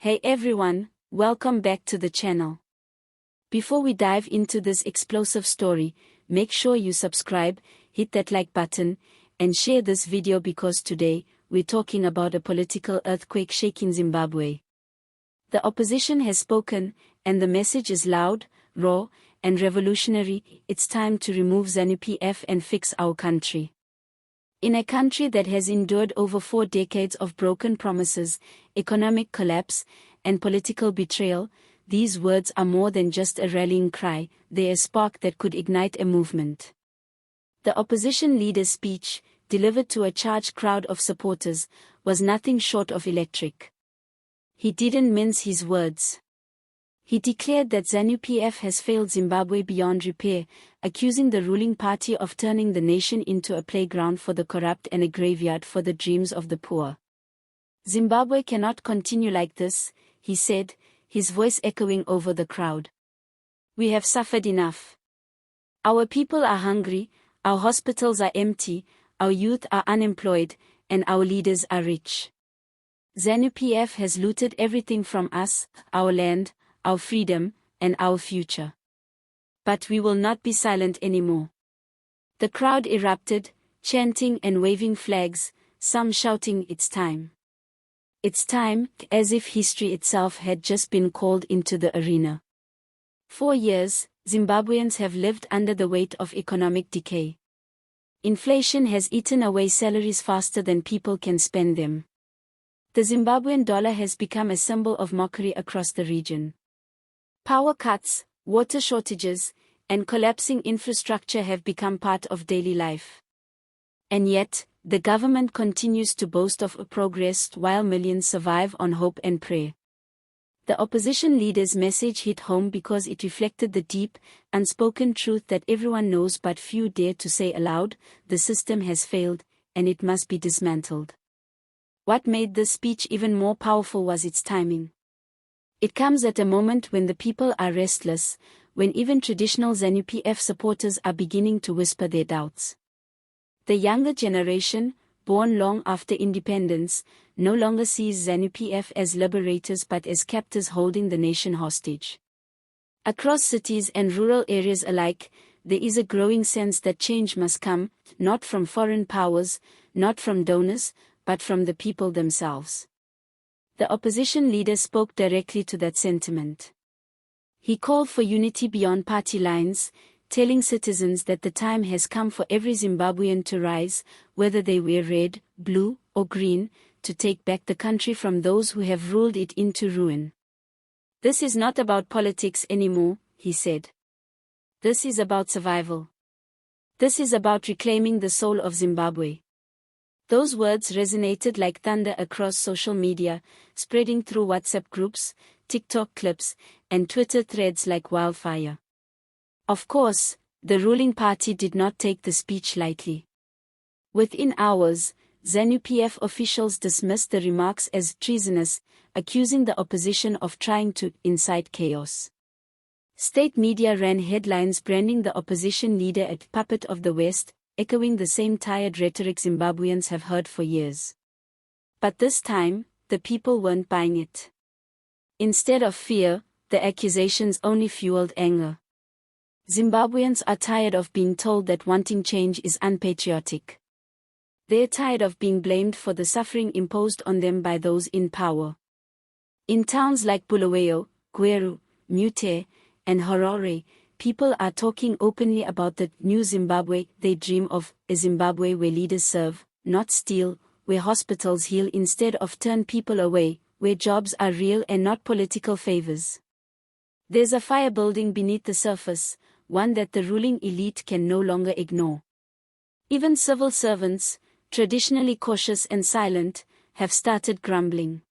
Hey everyone, welcome back to the channel. Before we dive into this explosive story, make sure you subscribe, hit that like button, and share this video because today, we're talking about a political earthquake shaking Zimbabwe. The opposition has spoken, and the message is loud, raw, and revolutionary. It's time to remove ZANU-PF and fix our country. In a country that has endured over 4 decades of broken promises, economic collapse, and political betrayal, these words are more than just a rallying cry, they're a spark that could ignite a movement. The opposition leader's speech, delivered to a charged crowd of supporters, was nothing short of electric. He didn't mince his words. He declared that ZANU-PF has failed Zimbabwe beyond repair, accusing the ruling party of turning the nation into a playground for the corrupt and a graveyard for the dreams of the poor. Zimbabwe cannot continue like this, he said, his voice echoing over the crowd. We have suffered enough. Our people are hungry, our hospitals are empty, our youth are unemployed, and our leaders are rich. ZANU-PF has looted everything from us, our land, our freedom, and our future. But we will not be silent anymore. The crowd erupted, chanting and waving flags, some shouting "It's time. It's time," as if history itself had just been called into the arena. 4 years, Zimbabweans have lived under the weight of economic decay. Inflation has eaten away salaries faster than people can spend them. The Zimbabwean dollar has become a symbol of mockery across the region. Power cuts, water shortages, and collapsing infrastructure have become part of daily life. And yet, the government continues to boast of progress while millions survive on hope and prayer. The opposition leader's message hit home because it reflected the deep, unspoken truth that everyone knows but few dare to say aloud: the system has failed, and it must be dismantled. What made this speech even more powerful was its timing. It comes at a moment when the people are restless, when even traditional ZANU-PF supporters are beginning to whisper their doubts. The younger generation, born long after independence, no longer sees ZANU-PF as liberators but as captors holding the nation hostage. Across cities and rural areas alike, there is a growing sense that change must come, not from foreign powers, not from donors, but from the people themselves. The opposition leader spoke directly to that sentiment. He called for unity beyond party lines, telling citizens that the time has come for every Zimbabwean to rise, whether they wear red, blue, or green, to take back the country from those who have ruled it into ruin. This is not about politics anymore, he said. This is about survival. This is about reclaiming the soul of Zimbabwe. Those words resonated like thunder across social media, spreading through WhatsApp groups, TikTok clips, and Twitter threads like wildfire. Of course, the ruling party did not take the speech lightly. Within hours, ZANU-PF officials dismissed the remarks as treasonous, accusing the opposition of trying to incite chaos. State media ran headlines branding the opposition leader as puppet of the West, echoing the same tired rhetoric Zimbabweans have heard for years. But this time, the people weren't buying it. Instead of fear, the accusations only fueled anger. Zimbabweans are tired of being told that wanting change is unpatriotic. They're tired of being blamed for the suffering imposed on them by those in power. In towns like Bulawayo, Gweru, Mute, and Harare, people are talking openly about the new Zimbabwe they dream of, a Zimbabwe where leaders serve, not steal, where hospitals heal instead of turn people away, where jobs are real and not political favors. There's a fire building beneath the surface, one that the ruling elite can no longer ignore. Even civil servants, traditionally cautious and silent, have started grumbling.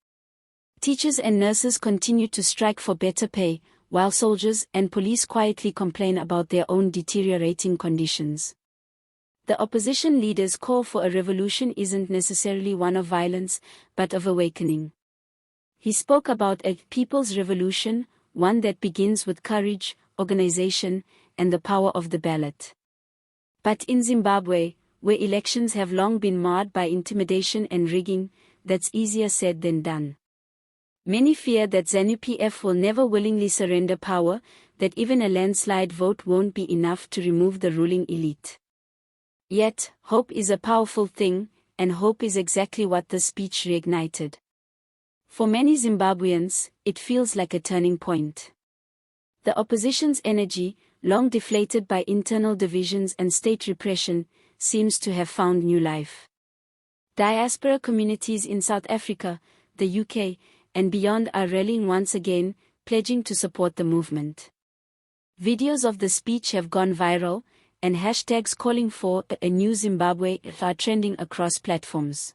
Teachers and nurses continue to strike for better pay, while soldiers and police quietly complain about their own deteriorating conditions. The opposition leader's call for a revolution isn't necessarily one of violence, but of awakening. He spoke about a people's revolution, one that begins with courage, organization, and the power of the ballot. But in Zimbabwe, where elections have long been marred by intimidation and rigging, that's easier said than done. Many fear that ZANU-PF will never willingly surrender power, that even a landslide vote won't be enough to remove the ruling elite. Yet, hope is a powerful thing, and hope is exactly what the speech reignited. For many Zimbabweans, it feels like a turning point. The opposition's energy, long deflated by internal divisions and state repression, seems to have found new life. Diaspora communities in South Africa, the UK, and beyond are rallying once again, pledging to support the movement. Videos of the speech have gone viral, and hashtags calling for a new Zimbabwe are trending across platforms.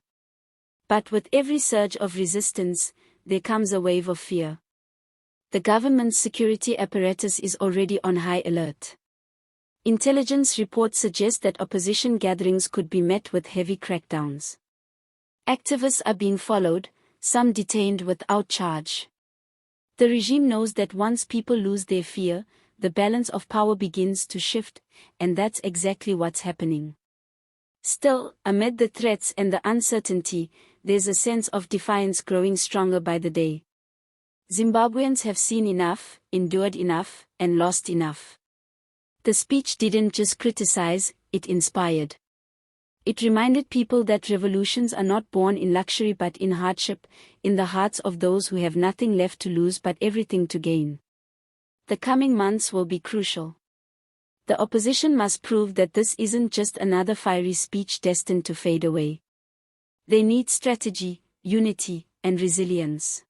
But with every surge of resistance, there comes a wave of fear. The government's security apparatus is already on high alert. Intelligence reports suggest that opposition gatherings could be met with heavy crackdowns. Activists are being followed, some detained without charge. The regime knows that once people lose their fear, the balance of power begins to shift, and that's exactly what's happening. Still, amid the threats and the uncertainty, there's a sense of defiance growing stronger by the day. Zimbabweans have seen enough, endured enough, and lost enough. The speech didn't just criticize, it inspired. It reminded people that revolutions are not born in luxury but in hardship, in the hearts of those who have nothing left to lose but everything to gain. The coming months will be crucial. The opposition must prove that this isn't just another fiery speech destined to fade away. They need strategy, unity, and resilience.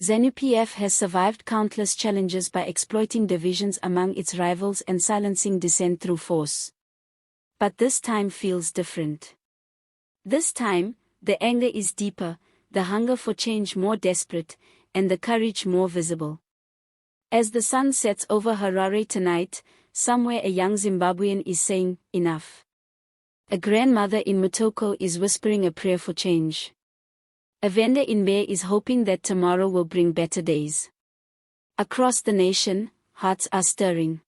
ZANU-PF has survived countless challenges by exploiting divisions among its rivals and silencing dissent through force. But this time feels different. This time, the anger is deeper, the hunger for change more desperate, and the courage more visible. As the sun sets over Harare tonight, somewhere a young Zimbabwean is saying, enough. A grandmother in Mutoko is whispering a prayer for change. A vendor in Mbeya is hoping that tomorrow will bring better days. Across the nation, hearts are stirring.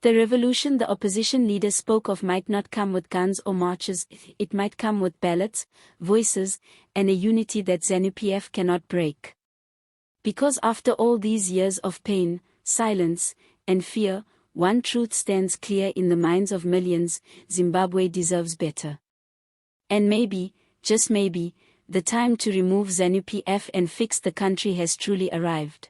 The revolution the opposition leader spoke of might not come with guns or marches, it might come with ballots, voices, and a unity that ZANU-PF cannot break. Because after all these years of pain, silence, and fear, one truth stands clear in the minds of millions: Zimbabwe deserves better. And maybe, just maybe, the time to remove ZANU-PF and fix the country has truly arrived.